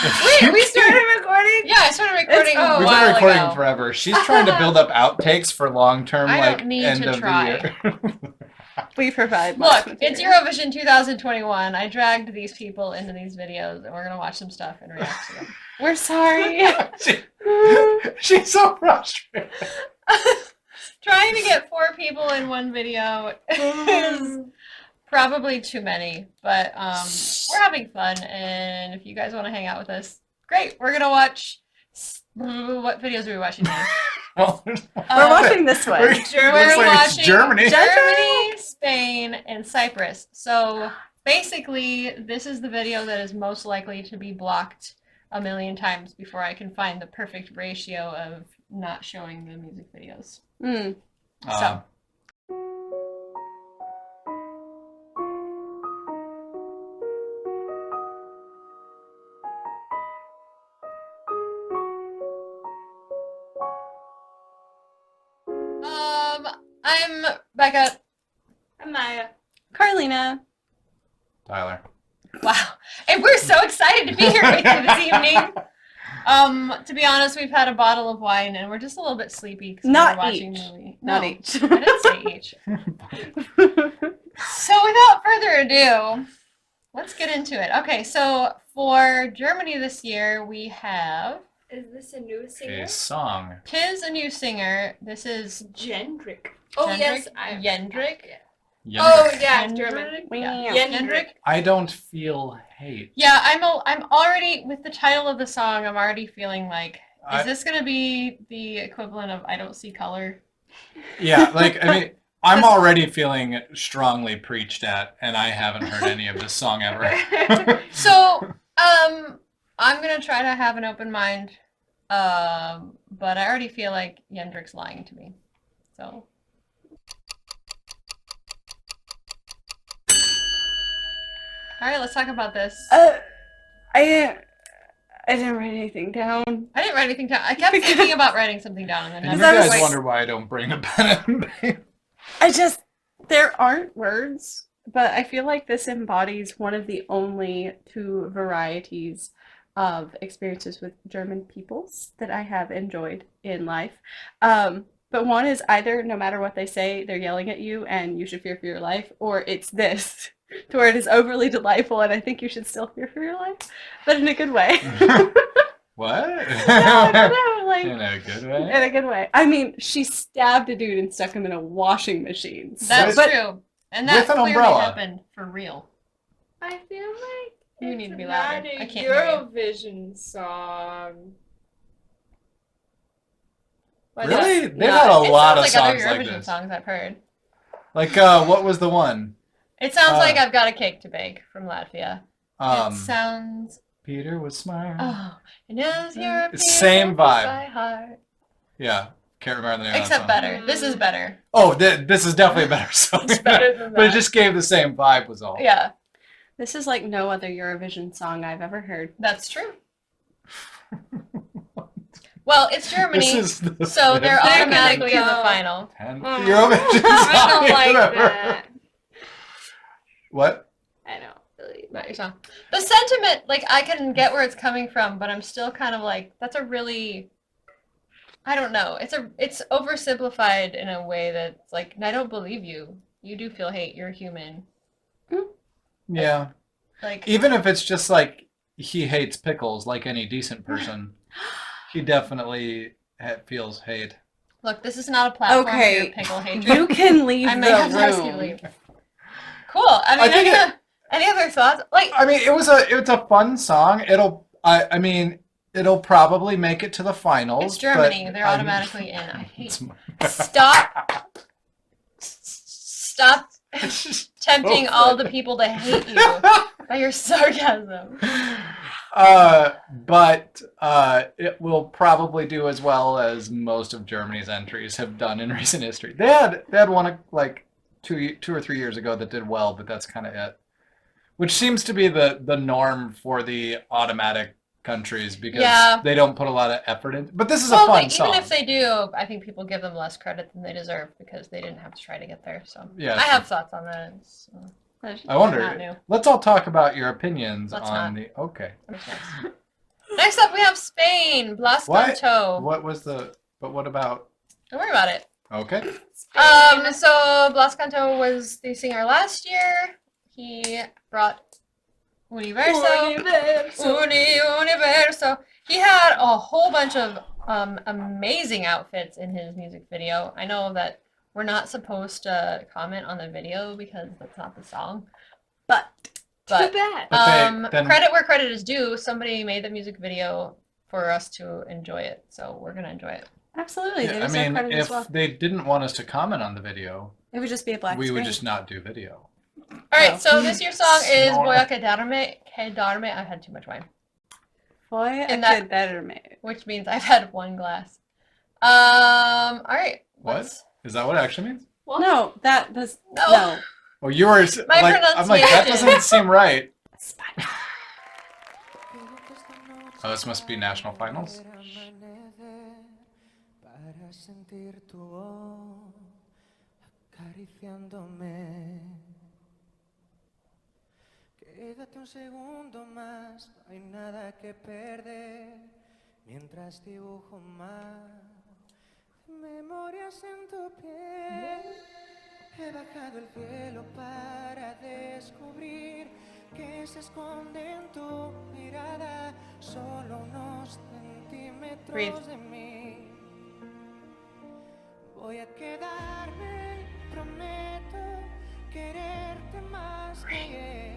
Wait, we started recording? Yeah, I started recording a We've while been recording ago. forever. She's trying to build up outtakes for long-term, I like, don't need end to of try. the year. We provide Look, much it's material. Eurovision 2021. I dragged these people into these videos, and we're gonna watch some stuff and react to them. We're sorry. She's so frustrated. Trying to get 4 people in one video is probably too many, but we're having fun, and if you guys want to hang out with us, great. We're gonna watch. What videos are we watching now? Well, We're watching this one. We're looks like it's watching Germany. Germany, Spain, and Cyprus. So basically, this is the video that is most likely to be blocked a million times before I can find the perfect ratio of not showing the music videos. Mm. So. I'm Becca. I'm Maya. Carlina. Tyler. Wow. And we're so excited to be here with you this evening. To be honest, we've had a bottle of wine and we're just a little bit sleepy because we're watching the movie. Not No, each. I didn't say each. So without further ado, let's get into it. Okay, so for Germany this year, we have... Is this a new singer? A song. Tis a new singer. This is Jendrik. Oh, yes. Jendrik. Oh, yeah, Jendrik? German. Yeah. Jendrik. Jendrik. I don't feel hate. Yeah, I'm already, with the title of the song, I'm already feeling like, is this going to be the equivalent of I don't see color? Yeah, like, I mean, I'm already feeling strongly preached at, and I haven't heard any of this song ever. So, I'm going to try to have an open mind, but I already feel like Jendrik's lying to me. So. All right, let's talk about this. I didn't write anything down. I didn't write anything down. I kept thinking about writing something down, and And then you I was guys like, wonder why I don't bring a pen and paper. There aren't words, but I feel like this embodies one of the only 2 varieties of experiences with German peoples that I have enjoyed in life. But one is either, no matter what they say, they're yelling at you and you should fear for your life, or it's this, to where it is overly delightful and I think you should still fear for your life, but in a good way. What? I don't know, like, In a good way? in a good way. I mean, she stabbed a dude and stuck him in a washing machine. that's but true. And that With an clearly umbrella. happened for real. I feel like You it's need to be not louder. a I can't hear you. Eurovision song. But Really? it's They've not. had a It lot of sounds like other songs like Eurovision this. songs I've heard. Like, what was the one? It sounds like I've got a cake to bake from Latvia. It sounds. Peter was smart. Oh, it knows you're a Same beautiful vibe. by heart. Yeah, can't remember the name Except of that song. better. This is better. Oh, this is definitely a better song. It's better than But it that. just gave the same vibe was all. Yeah, This is like no other Eurovision song I've ever heard. that's true. Well, it's Germany, This is the so they're They're automatically in the gonna go. final. 10th Oh. Eurovision I song don't like ever. that. What? I don't really Not your like song. The sentiment, like, I can get where it's coming from, but I'm still kind of like, that's a really, I don't know. It's oversimplified in a way that's like, I don't believe you. You do feel hate. You're human. Yeah. Like, Even if it's just like he hates pickles like any decent person, he definitely feels hate. look, this is not a platform for your Okay. pickle hatred. You can leave I may the have to ask you to room. leave. Cool. I mean, think any other thoughts? Like, I mean, it's a fun song. I mean, it'll probably make it to the finals. it's Germany. but They're I'm- automatically in. I hate. It's Stop tempting all the people to hate you by your sarcasm. But it will probably do as well as most of Germany's entries have done in recent history. They had one like 2 or 3 years ago that did well, but that's kind of it. Which seems to be the norm for the automatic countries because Yeah. they don't put a lot of effort in. But this is a Well, fun even song. if they do, I think people give them less credit than they deserve because they didn't have to try to get there. So Yeah, I have thoughts on that. So. I Not wonder. new. Let's all talk about your opinions Let's on not. the. Okay. That makes sense. Next up, we have Spain. Blas What? Canto. What was the? But what about? Don't worry about it. Okay. So Blas Canto was the singer last year. He brought Universo. Universo. He had a whole bunch of amazing outfits in his music video. I know that we're not supposed to comment on the video because that's not the song. But But Too bad. But then- credit where credit is due. Somebody made the music video for us to enjoy it, so we're gonna enjoy it. absolutely, Yeah, they I deserve mean, credit if as well. they didn't want us to comment on the video, It would just be a black we would screen. just not do video. All right, Oh. so this year's song is Snore. Voy a quedarme. I've had too much wine, Voy a And that- quedarme. which means I've had one glass. All right. What? let's- Is that what it actually means? What? No, that does No. no. Oh, you were My like, I'm like, that pronunciation. doesn't seem right. Spanish. Oh, this must be national finals. Para sentir tu voz acariciándome. Quédate un segundo más, no hay nada que perder. Mientras dibujo más memorias en tu piel. He bajado el cielo para descubrir que se esconde en tu mirada solo unos centímetros Breathe. de mí. Voy a quedarme, prometo quererte más que ayer.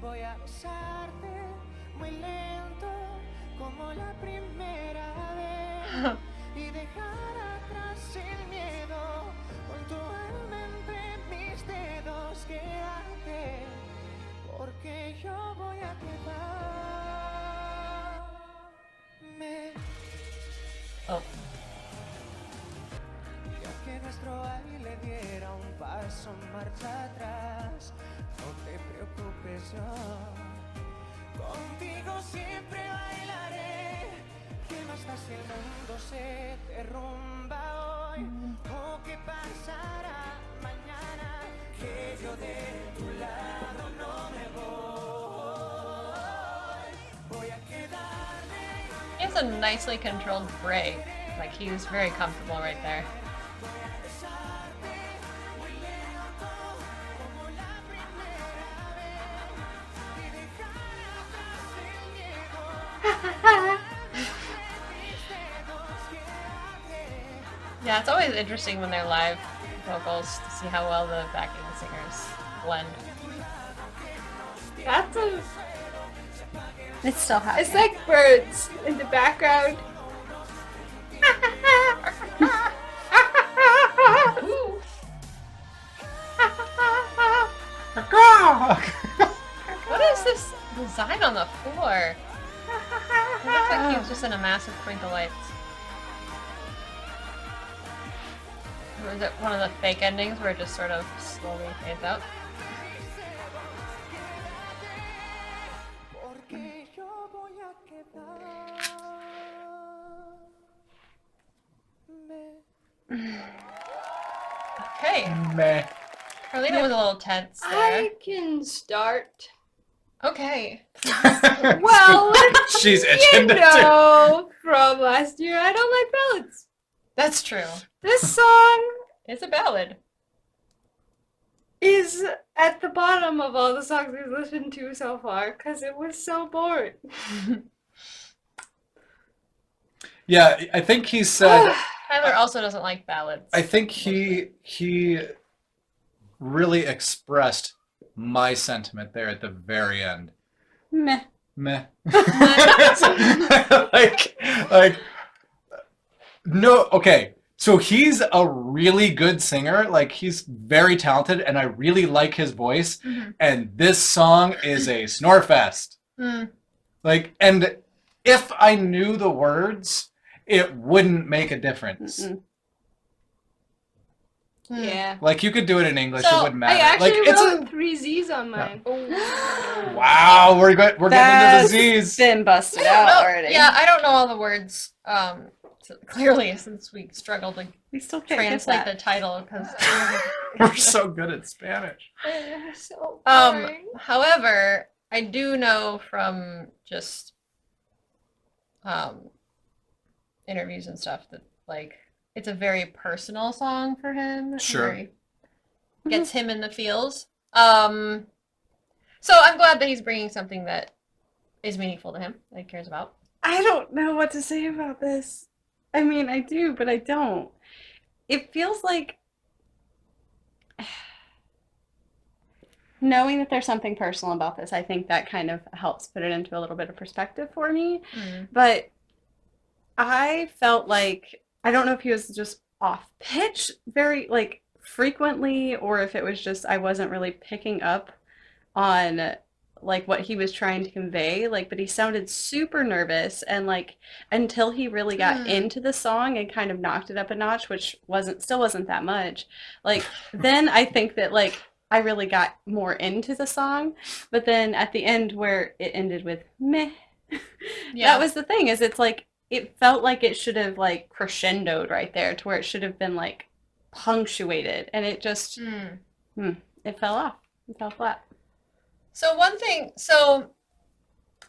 Voy a besarte muy lento como la primera vez y dejar atrás el miedo con tu alma entre mis dedos. Quédate porque yo voy a quedarme. Oh. Ya que nuestro baile diera un paso marcha atrás, no te preocupes yo, contigo siempre bailaré. ¿Qué más da si el mundo se derrumba hoy? ¿O qué pasará mañana? Que yo de tu lado no me voy. Voy a quedarme. He has a nicely controlled break. Like he's very comfortable right there. Yeah, it's always interesting when they're live vocals to see how well the backing singers blend. That's a. It's still happening. It's like birds in the background. What is this design on the floor? It looks like he was just in a massive twinkle lights. Or is it one of the fake endings where it just sort of slowly fades out? Porque yo voy a quedarme. Okay, Meh. Carlina was a little tense there. I can start. Okay. Well, She's you itching to do. know from last year, I don't like ballads. That's true. This song It's a ballad. is at the bottom of all the songs we've listened to so far because it was so boring. Yeah, I think he said. Tyler also doesn't like ballads. I think he really expressed my sentiment there at the very end. Meh. Meh. like no, okay. So he's a really good singer. Like he's very talented and I really like his voice. Mhm. And this song is a snore fest. Mm. Like, and if I knew the words, it wouldn't make a difference. Mm-mm. Mm. Yeah. Like you could do it in English, So, it wouldn't I matter. actually Like it's wrote 3 Z's on mine. wow, we're getting into the That's Z's. been busted I don't out know- already. Yeah, I don't know all the words. So clearly, since we struggled to We still can't translate get the that. title because. We're so good at Spanish. So boring. However, I do know from just interviews and stuff that like it's a very personal song for him. Sure. Very gets him in the feels. So I'm glad that he's bringing something that is meaningful to him, that he cares about. I don't know what to say about this. I mean, I do, but I don't. It feels like knowing that there's something personal about this, I think that kind of helps put it into a little bit of perspective for me. But I felt like, I don't know if he was just off pitch very like frequently, or if it was just I wasn't really picking up on like what he was trying to convey, like, but he sounded super nervous, and like until he really got into the song and kind of knocked it up a notch, which wasn't that much, like then I think that like I really got more into the song. But then at the end where it ended with meh, that was the thing, is it's like it felt like it should have like crescendoed right there to where it should have been like punctuated, and it just it fell off. It fell flat. So one thing, so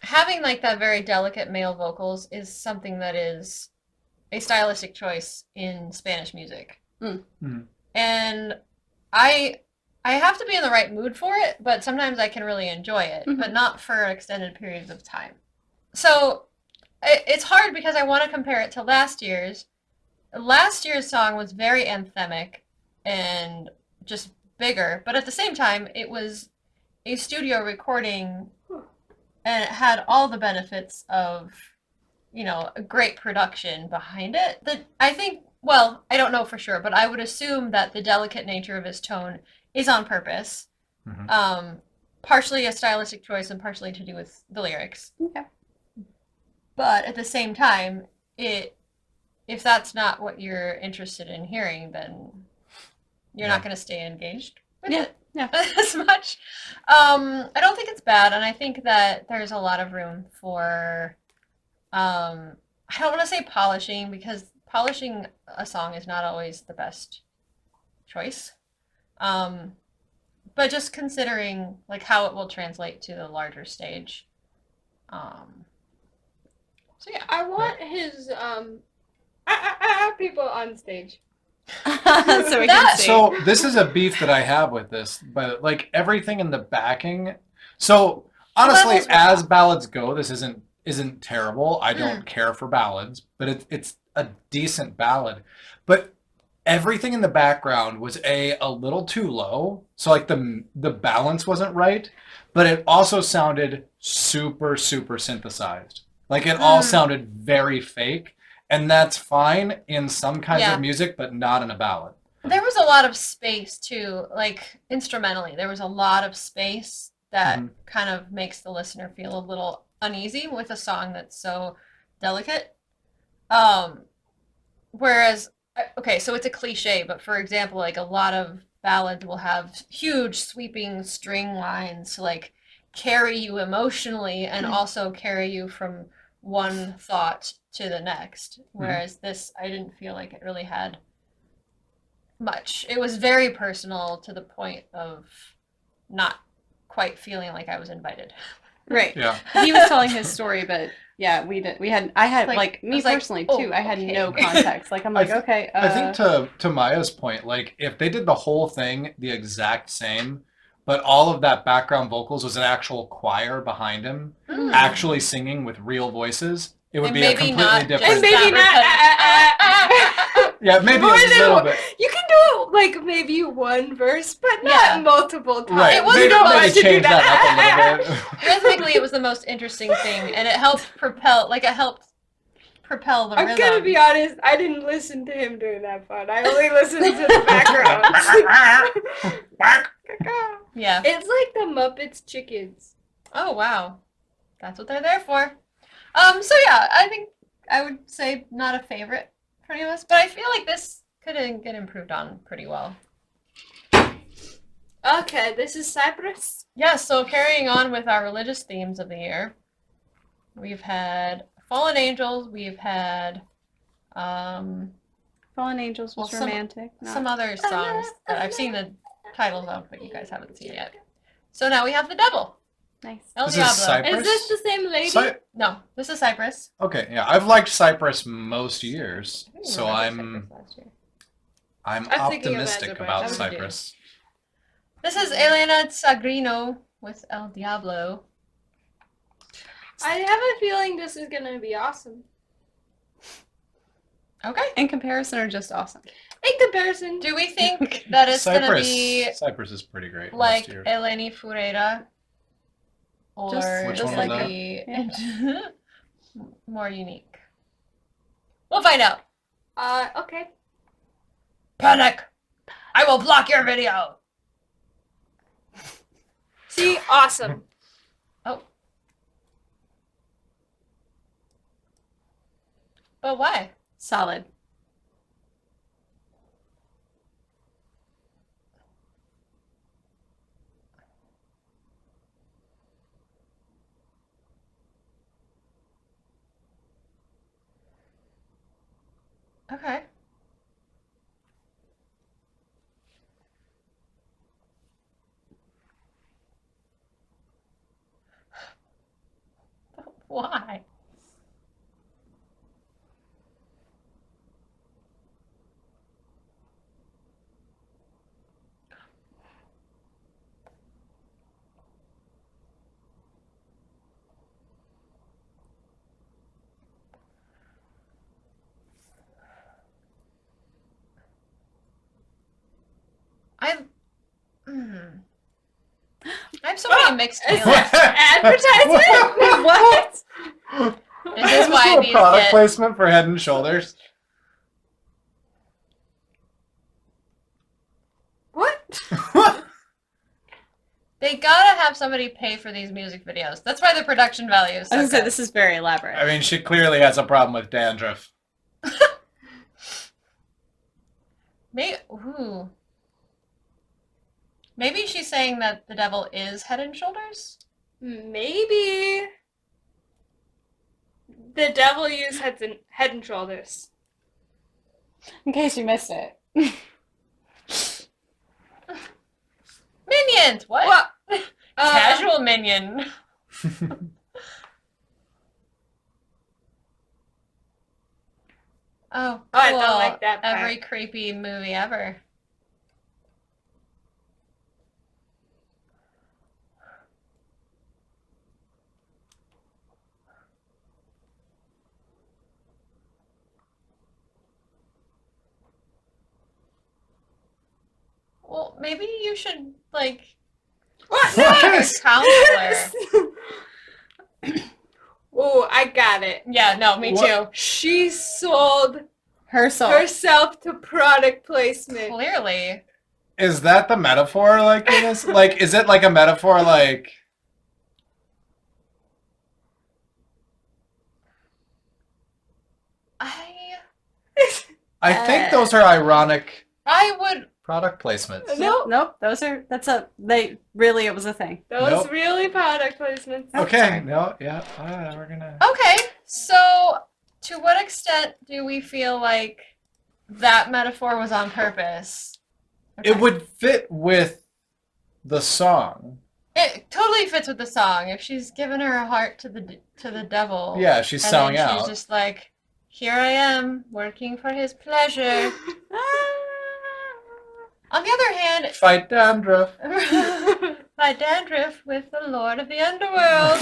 having like that very delicate male vocals is something that is a stylistic choice in Spanish music. And I have to be in the right mood for it, but sometimes I can really enjoy it, but not for extended periods of time. So it's hard because I want to compare it to last year's. Last year's song was very anthemic and just bigger, but at the same time, it was a studio recording and it had all the benefits of, you know, a great production behind it. I think, well, I don't know for sure, but I would assume that the delicate nature of his tone is on purpose. Partially a stylistic choice and partially to do with the lyrics. Okay. But at the same time, if that's not what you're interested in hearing, then you're not going to stay engaged with it as much. I don't think it's bad, and I think that there's a lot of room for, I don't want to say polishing, because polishing a song is not always the best choice. But just considering like how it will translate to the larger stage. So yeah, I want his I have people on stage. So we can see. So this is a beef that I have with this, but like everything in the backing. So honestly, as ballads go, this isn't terrible. I don't care for ballads, but it's a decent ballad. But everything in the background was a little too low, so like the balance wasn't right. But it also sounded super synthesized. Like it all sounded very fake. And that's fine in some kinds of music, but not in a ballad. There was a lot of space too, like instrumentally. There was a lot of space that kind of makes the listener feel a little uneasy with a song that's so delicate. Whereas, okay, so it's a cliche, but for example, like a lot of ballads will have huge sweeping string lines to like carry you emotionally and also carry you from one thought to the next, whereas this, I didn't feel like it really had much. It was very personal to the point of not quite feeling like I was invited. Right. Yeah. He was telling his story, but yeah, I had Like, me I was like, personally oh, too. I had okay. no context. Like I'm like, okay. I think to Maya's point, like if they did the whole thing the exact same, but all of that background vocals was an actual choir behind him, actually singing with real voices, it would And be a maybe completely not different. just And maybe that Yeah, maybe More a than little one. bit. You can do like maybe one verse, but not Yeah. multiple times. Right. It wasn't Maybe, the maybe most to change that up a little bit. Rhythmically, it was the most interesting thing, and it helped propel the I'm rhythm. gonna be honest, I didn't listen to him doing that part. I only listened to the background. Yeah. It's like the Muppets chickens. Oh wow, that's what they're there for. So yeah, I think I would say not a favorite for any of us, but I feel like this could get improved on pretty well. Okay, this is Cyprus. Yeah, so carrying on with our religious themes of the year, we've had Fallen Angels, we've had Fallen Angels was well, some- romantic. not- some other songs that I've seen the titles of, but you guys haven't seen yet. So now we have The Devil. Nice. El This is Diablo. Cyprus? Is this the same lady? No, this is Cyprus. Okay, yeah, I've liked Cyprus most years, I think we so went to I'm Cyprus last year. I'm thinking of optimistic Azerbaijan. about That was a dude. Cyprus. This is Elena Sagrino with El Diablo. I have a feeling this is gonna be awesome. Okay. In comparison, or just awesome? In comparison, Do we think that it's gonna be Cyprus is pretty great like most years. Eleni Furera? Or Which one like was that? be more unique? We'll find out. okay. Panic! I will block your video! See, awesome. But why? Solid. Okay. Why? I have so many mixed Is feelings. Advertisement? What? This is why a these product get... placement for Head and Shoulders. What? They gotta have somebody pay for these music videos. That's why the production value is so I was gonna say good. this is very elaborate. I mean, she clearly has a problem with dandruff. Ooh. Maybe she's saying that the devil is Head and Shoulders? Maybe the devil used head and shoulders. In case you missed it. Minions! What? What? Casual minion. Oh, cool. I don't like that part. Every creepy movie ever. Well, maybe you should, like, What? see a counselor. Oh, I got it. Yeah, no, me What? too. She sold Her soul. herself to product placement. Clearly. Is that the metaphor? Like, in this? Like, is it like a metaphor? Like, I think those are ironic I would. product placements. No, Nope. It was a thing. those Nope. really product placements. Okay, no, yeah, we're gonna. Okay, so to what extent do we feel like that metaphor was on purpose? Okay. It would fit with the song. It totally fits with the song. If she's given her heart to the devil, Yeah, she's and selling then out. she's just like, here I am working for his pleasure. On the other hand, Fight dandruff. my dandruff with the Lord of the Underworld.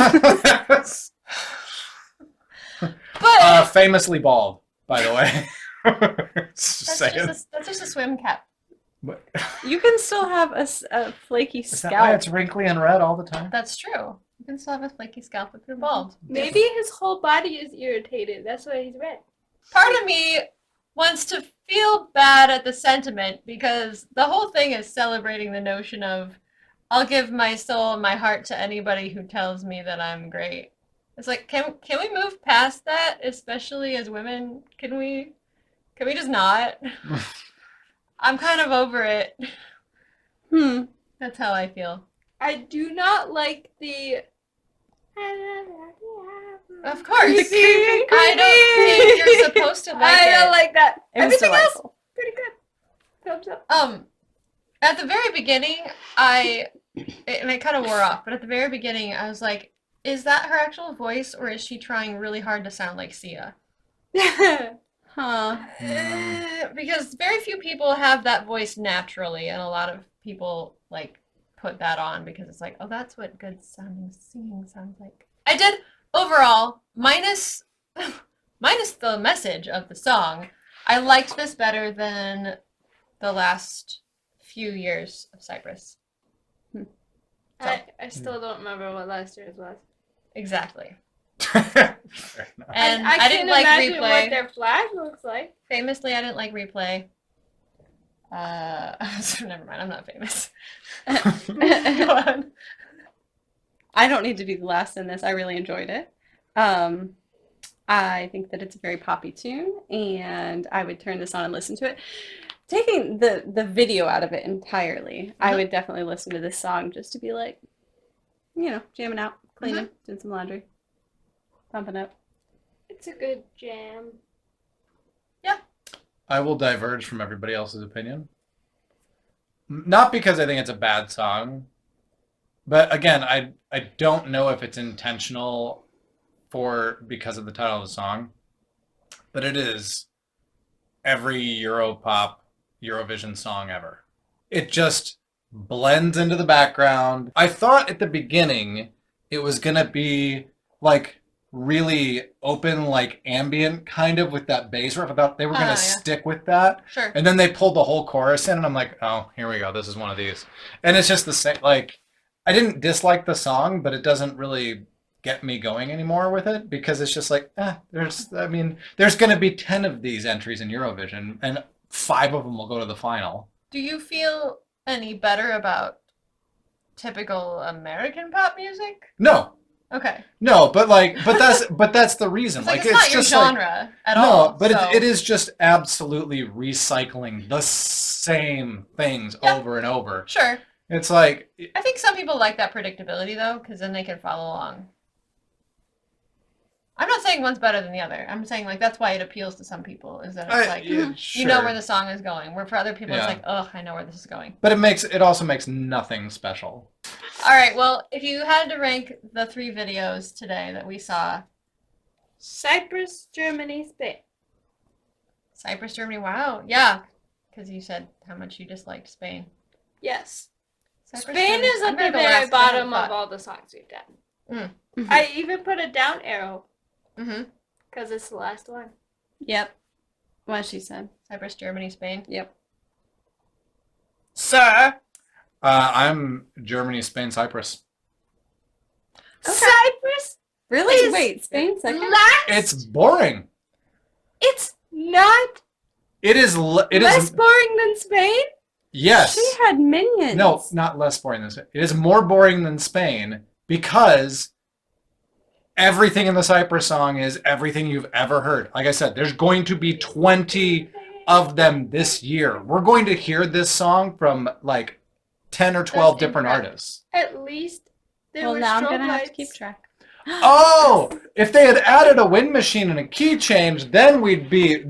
But Famously bald, by the way. Just that's saying. just a swim cap. But- You can still have a flaky Is that why scalp. it's wrinkly and red all the time? That's true. You can still have a flaky scalp if you're bald. Maybe his whole body is irritated. That's why he's red. Part of me wants to feel bad at the sentiment because the whole thing is celebrating the notion of I'll give my soul and my heart to anybody who tells me that I'm great. It's like, can we move past that, especially as women? Can we just not? I'm kind of over it. That's how I feel. I do not like the. Of course. Creepy, I don't think you're supposed to like I don't it. like that. It was Everything else, delightful. pretty good. Thumbs up. At the very beginning, I and it kind of wore off. But at the very beginning, I was like, is that her actual voice, or is she trying really hard to sound like Sia? Huh. Because very few people have that voice naturally, and a lot of people like put that on because it's like, oh, that's what good sounding singing sounds like. I did overall, minus the message of the song, I liked this better than the last few years of Cyprus. I still don't remember what last year's was. Exactly. Fair enough. And I I didn't can't like imagine Replay. what their flag looks like. Famously, I didn't like Replay. So never mind, I'm not famous. Go on. I don't need to be the last in this. I really enjoyed it. I think that it's a very poppy tune, and I would turn this on and listen to it. Taking the video out of it entirely, I would definitely listen to this song just to be like, jamming out, cleaning, doing some laundry, pumping up. It's a good jam. I will diverge from everybody else's opinion. Not because I think it's a bad song, but again, I don't know if it's intentional because of the title of the song, but it is every Europop Eurovision song ever. It just blends into the background. I thought at the beginning it was gonna be like really open, like ambient kind of with that bass riff. I thought they were gonna stick with that. Sure. And then they pulled the whole chorus in, and I'm like, oh, here we go. This is one of these. And it's just the same. Like, I didn't dislike the song, but it doesn't really get me going anymore with it because it's just like, there's going to be 10 of these entries in Eurovision, and 5 of them will go to the final. Do you feel any better about typical American pop music? No. Okay. No, but that's the reason. It's not your just genre at all. No, but so. it is just absolutely recycling the same things over and over. Sure. It's like, I think some people like that predictability though, because then they can follow along. I'm not saying one's better than the other. I'm saying like that's why it appeals to some people is that it's like you know where the song is going. Where for other people it's like, ugh, I know where this is going. But it also makes nothing special. All right, well, if you had to rank the 3 videos today that we saw, Cyprus, Germany, Spain. Cyprus, Germany, wow, yeah, because you said how much you disliked Spain. Yes. Cyprus, Spain Germany. is I'm at gonna the go very last 'cause I bottom haven't of thought. all the songs we've done. Mhm. I even put a down arrow Mm-hmm. because it's the last one. Yep. What she said. Cyprus, Germany, Spain. Yep. Sir. I'm Germany, Spain, Cyprus. Okay. Cyprus Really? is Wait, Spain second? last. It's boring. It's not It is. less boring than Spain. Yes. She had minions. No, not less boring than Spain. It is more boring than Spain because everything in the Cyprus song is everything you've ever heard. Like I said, there's going to be 20 of them this year. We're going to hear this song from like 10 or 12 That's different incorrect. artists. At least there Well, were now I'm strobe gonna have to lights. keep track. Oh, if they had added a wind machine and a key change, then we'd be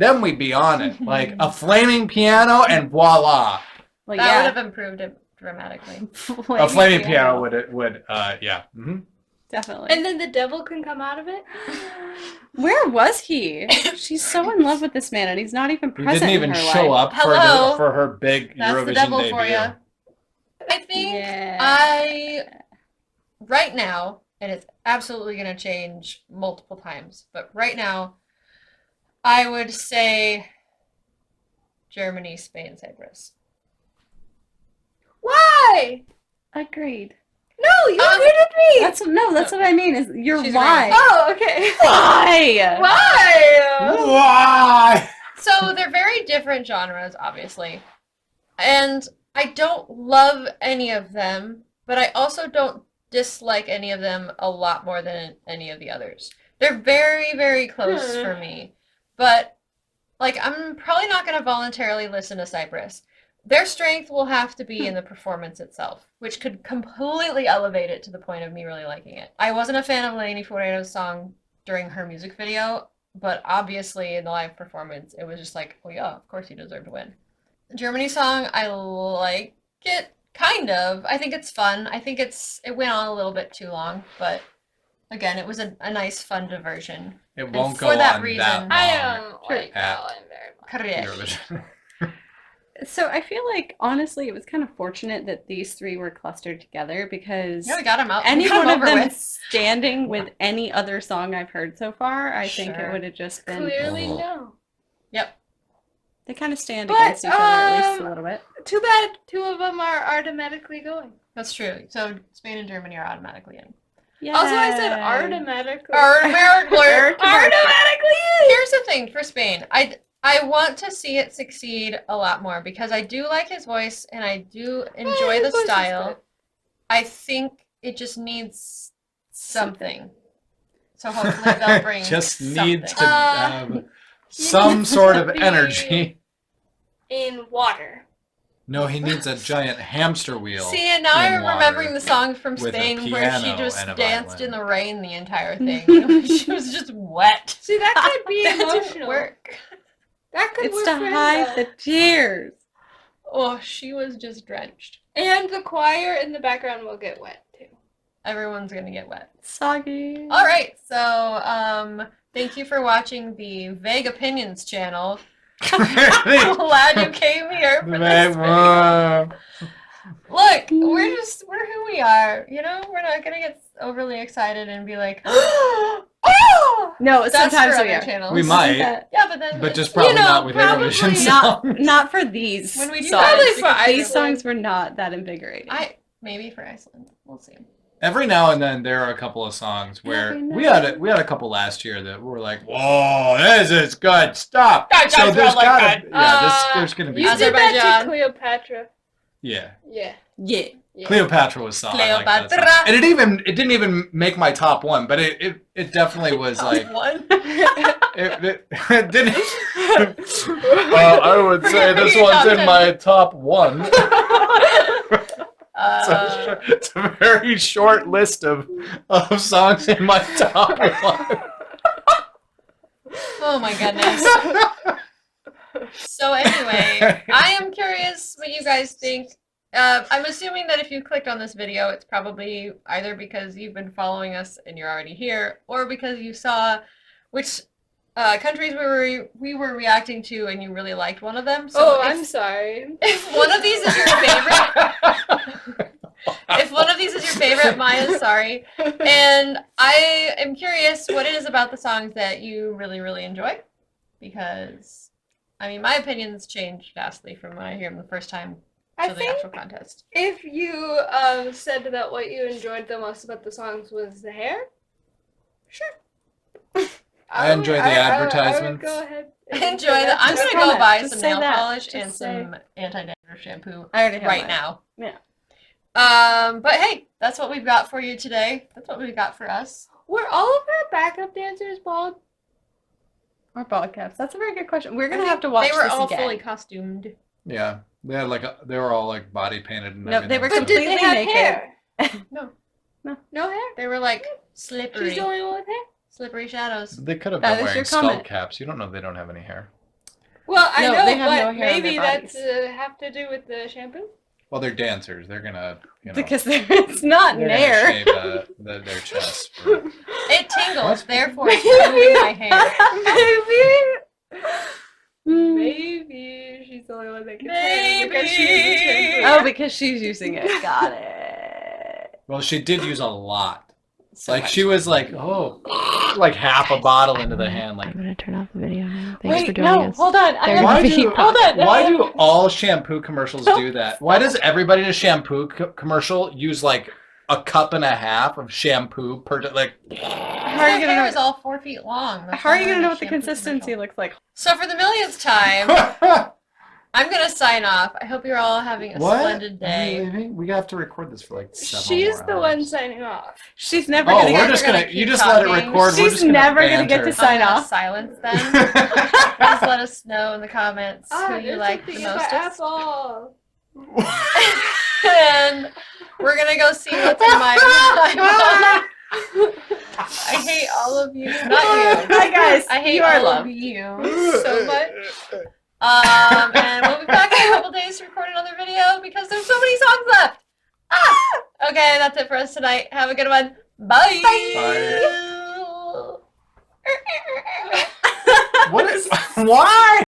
on it. Like a flaming piano and voila. Well, That yeah. would have improved it dramatically. A flaming piano would yeah. Mm-hmm. Definitely. And then the devil can come out of it. Where was he? She's so in love with this man, and he's not even He present didn't even in her show life. up Hello. for her big That's Eurovision the devil debut. for you. I think Yeah. right now, and it's absolutely going to change multiple times, but right now, I would say Germany, Spain, Cyprus. Why? Agreed. No, you agreed with me. That's what I mean. Is you're She's why? Oh, okay. Why? Why? Why? So they're very different genres, obviously. And I don't love any of them, but I also don't dislike any of them a lot more than any of the others. They're very, very close for me. But, like, I'm probably not going to voluntarily listen to Cyprus. Their strength will have to be in the performance itself, which could completely elevate it to the point of me really liking it. I wasn't a fan of Lainey Foreto's song during her music video, but obviously in the live performance, it was just like, oh yeah, of course you deserve to win. The Germany song, I like it Kind of. I think it's fun. I think it went on a little bit too long, but again, it was a nice, fun diversion. It won't for go that on reason, that long. I don't like At that one very much. Correct. Eurovision. So I feel like honestly, it was kind of fortunate that these three were clustered together because Yeah, we got him out. any We got one him of over them with. standing with any other song I've heard so far, I think it Sure. would have just been. Clearly, Oh. no. Yep. They kind of stand But, against each other at least a little bit. Too bad 2 of them are automatically going. That's true. So Spain and Germany are automatically in. Also, I said Yay. automatically. Automatically. Here's the thing for Spain. I want to see it succeed a lot more because I do like his voice and I do enjoy his the voice is style. good. I think it just needs something. So hopefully they'll bring Just something. needs to have You some need sort to of be- energy. In water. No, he needs a giant hamster wheel. See, and now I'm in water remembering the songs from with a Spain where she piano just and a danced violin. in the rain the entire thing. She was just wet. See, that could be That didn't emotional. work. That could It's work to for him, hide though. the tears. Oh, she was just drenched. And the choir in the background will get wet too. Everyone's gonna get wet. Soggy. All right, so thank you for watching the Vague Opinions channel. Glad you came here for this video. Look, we're who we are. You know, we're not gonna get overly excited and be like, oh! No, That's sometimes for we other are. channels. We might. Yeah, but then But just it's- probably know, not with probably Eurovision Not songs. not for these When we do songs. that, Probably it's for because- These Iceland. songs were not that invigorating. maybe for Iceland. We'll see. Every now and then there are a couple of songs where Every we now had a couple last year that were like, whoa, this is good. Stop. Guys, So guys, there's we're all like gotta, that. there's gonna be You some- did that Azerbaijan. to Cleopatra. yeah. Yeah. yeah. Yeah. Cleopatra was solid. I like that song. Cleopatra. And it didn't even make my top one, but it definitely was like One. it didn't. I would say Forget this your one's top in 10. my top one. It's a very short list of songs in my top one. Oh my goodness. So anyway, I am curious what you guys think. I'm assuming that if you clicked on this video, it's probably either because you've been following us and you're already here, or because you saw which countries we were reacting to and you really liked one of them. So I'm sorry. if one of these is your favorite, if one of these is your favorite, Maya's sorry. And I am curious what it is about the songs that you really, really enjoy. Because, I mean, my opinions change vastly from when I hear them the first time I to the think actual contest. if you said that what you enjoyed the most about the songs was the hair, sure. I enjoy the I would advertisements. go ahead. and Enjoy say that. I'm Just going to go say buy that. some Just say nail that. polish Just and say- some anti-dandruff shampoo I already have right mine. now. Yeah. But hey, that's what we've got for you today. That's what we've got for us. Were all of our backup dancers bald? Or bald caps. That's a very good question. We're I gonna think have to watch They were this all again. fully costumed. Yeah, they had they were all like body painted and No, they everything. were But did they completely have naked. hair? No. No hair? They were like slippery. She's the only one with hair? Slippery shadows. They could have That been is your wearing skull comment. caps. You don't know they don't have any hair. Well, I No, know, they have but no hair on maybe their that's bodies. have to do with the shampoo. Well, they're dancers. They're gonna, Because it's not they're nair. gonna shave their chest. For, It tingles, What? therefore it's moving my hair. Maybe she's the only one that can say it because she uses Maybe. shampoo. Oh, because she's using it. Got it. well, she did use a lot. So Like much. she was like, like half a bottle into the hand. Like, I'm gonna turn off the video now. Thanks for Wait, joining no, us. hold on. I They're have why gonna do be hold on. why do all shampoo commercials do that? Why does everybody in a shampoo commercial use like a cup and a half of shampoo per like? How are you Her gonna hair know? is all 4 feet long. That's How are why you they're gonna in know a what the shampoo consistency commercial. looks like? So for the millionth time, What? I'm gonna sign off. I hope you're all having a splendid Are you day. leaving? We have to record this for like 7 She's more the hours. one signing off. She's never Oh, gonna we're get. just we're gonna. gonna You keep just let it talking. record. we're She's just gonna never gonna banter. get to I'm sign gonna off. silence them. Please let us know in the comments who you there's like the something in my most. apple. And we're gonna go see what's in my I hate all of you. Not you. Hi guys. I hate you are all loved. of you so much. And we'll be back in a couple days to record another video. video because there's so many songs left. Ah! Okay, that's it for us tonight. Have a good one. Bye. Bye. What is? Why?